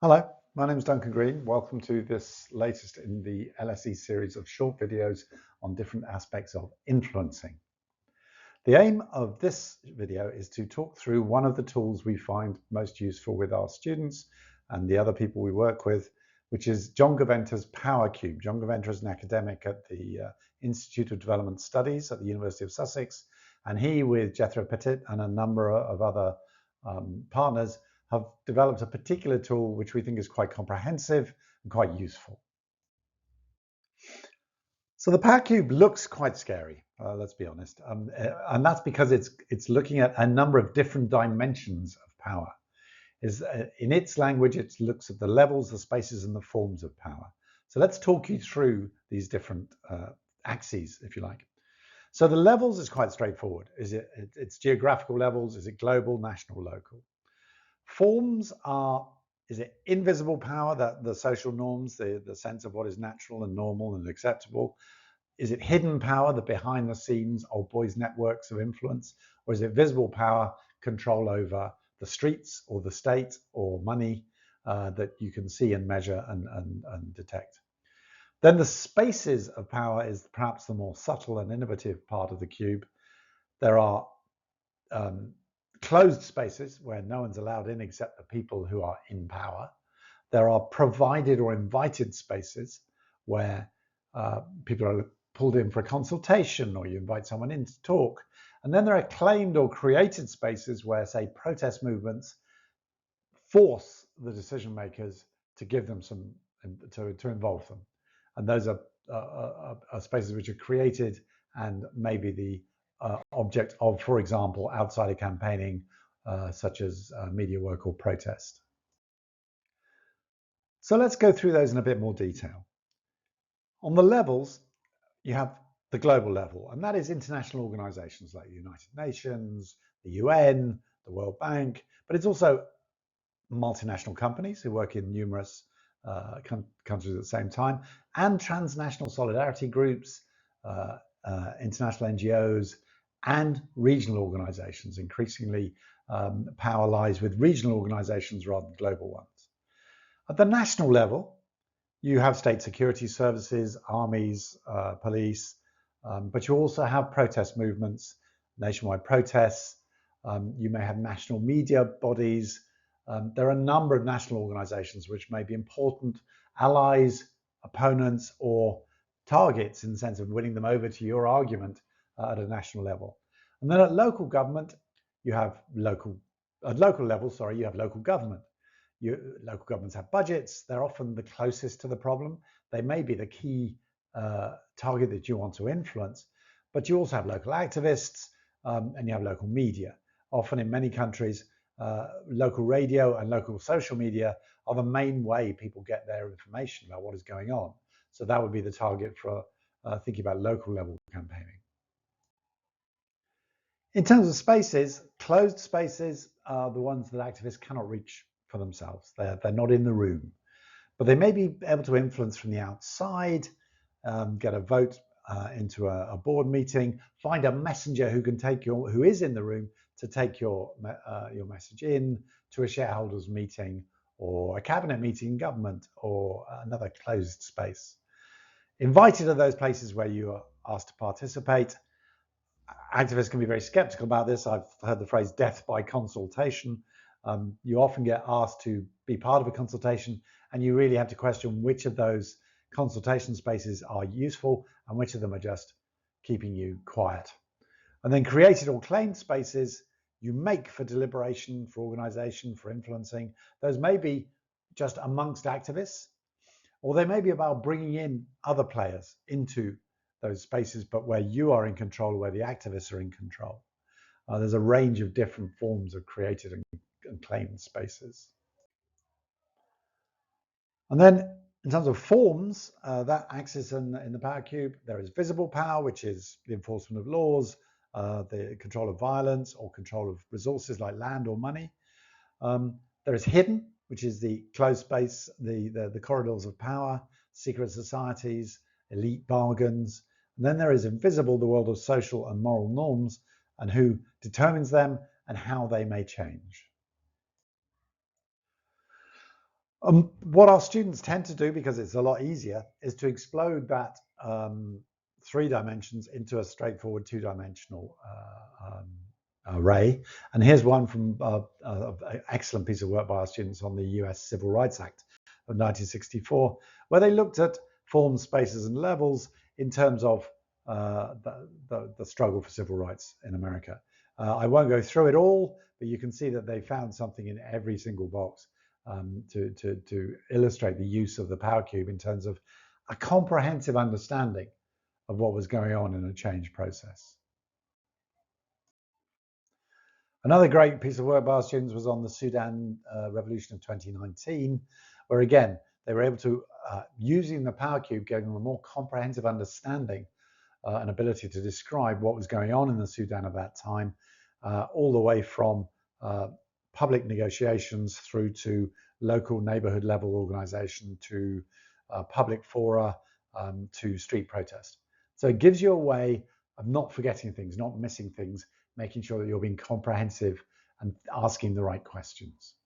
Hello, my name is Duncan Green. Welcome to this latest in the LSE series of short videos on different aspects of influencing. The aim of this video is to talk through one of the tools we find most useful with our students and the other people we work with, which is John Gaventa's PowerCube. John Gaventa is an academic at the Institute of Development Studies at the University of Sussex, and he, with Jethro Petit and a number of other partners, have developed a particular tool which we think is quite comprehensive and quite useful. So the PowerCube looks quite scary, let's be honest, and that's because it's looking at a number of different dimensions of power. In its language, it looks at the levels, the spaces, and the forms of power. So let's talk you through these different axes, if you like. So the levels is quite straightforward. It's geographical levels? Is it global, national, local? Forms is it invisible power, that the social norms, the sense of what is natural and normal and acceptable? Is it hidden power, the behind the scenes old boys networks of influence? Or is it visible power, control over the streets or the state or money that you can see and measure and detect? Then the spaces of power is perhaps the more subtle and innovative part of the cube. There are closed spaces where no one's allowed in except the people who are in power. There are provided or invited spaces where people are pulled in for a consultation or you invite someone in to talk. And then there are claimed or created spaces where, say, protest movements force the decision makers to give them some, to involve them. And those are spaces which are created and maybe the object of, for example, outsider campaigning, such as media work or protest. So let's go through those in a bit more detail. On the levels, you have the global level, and that is international organizations like the United Nations, the UN, the World Bank, but it's also multinational companies who work in numerous countries at the same time, and transnational solidarity groups, international NGOs, and regional organizations. Increasingly, power lies with regional organizations rather than global ones. At the national level, you have state security services, armies, police, but you also have protest movements, nationwide protests. You may have national media bodies. There are a number of national organizations which may be important allies, opponents, or targets in the sense of winning them over to your argument at a national level. And then at local government, you have local government. Local governments have budgets. They're often the closest to the problem. They may be the key target that you want to influence, but you also have local activists and you have local media. Often in many countries, local radio and local social media are the main way people get their information about what is going on. So that would be the target for thinking about local level campaigning. In terms of spaces, closed spaces are the ones that activists cannot reach for themselves. They're not in the room, but they may be able to influence from the outside, get a vote into a board meeting, find a messenger who is in the room to take your message in to a shareholders meeting or a cabinet meeting in government or another closed space. Invited to those places where you are asked to participate. Activists can be very skeptical about this. I've heard the phrase death by consultation. You often get asked to be part of a consultation and you really have to question which of those consultation spaces are useful and which of them are just keeping you quiet. And then created or claimed spaces you make for deliberation, for organization, for influencing. Those may be just amongst activists, or they may be about bringing in other players into those spaces, but where you are in control, where the activists are in control. There's a range of different forms of created and claimed spaces. And then in terms of forms, that axis in the PowerCube, there is visible power, which is the enforcement of laws, the control of violence or control of resources like land or money. There is hidden, which is the closed space, the corridors of power, secret societies, elite bargains. And then there is invisible, the world of social and moral norms and who determines them and how they may change. What our students tend to do, because it's a lot easier, is to explode that 3 dimensions into a straightforward 2-dimensional array. And here's one from an excellent piece of work by our students on the US Civil Rights Act of 1964, where they looked at forms, spaces, and levels in terms of the struggle for civil rights in America. I won't go through it all, but you can see that they found something in every single box to illustrate the use of the PowerCube in terms of a comprehensive understanding of what was going on in a change process. Another great piece of work by our students was on the Sudan Revolution of 2019, where again, they were able to, using the PowerCube, gave them a more comprehensive understanding and ability to describe what was going on in the Sudan at that time, all the way from public negotiations through to local neighborhood level organization to public fora to street protest. So it gives you a way of not forgetting things, not missing things, making sure that you're being comprehensive and asking the right questions.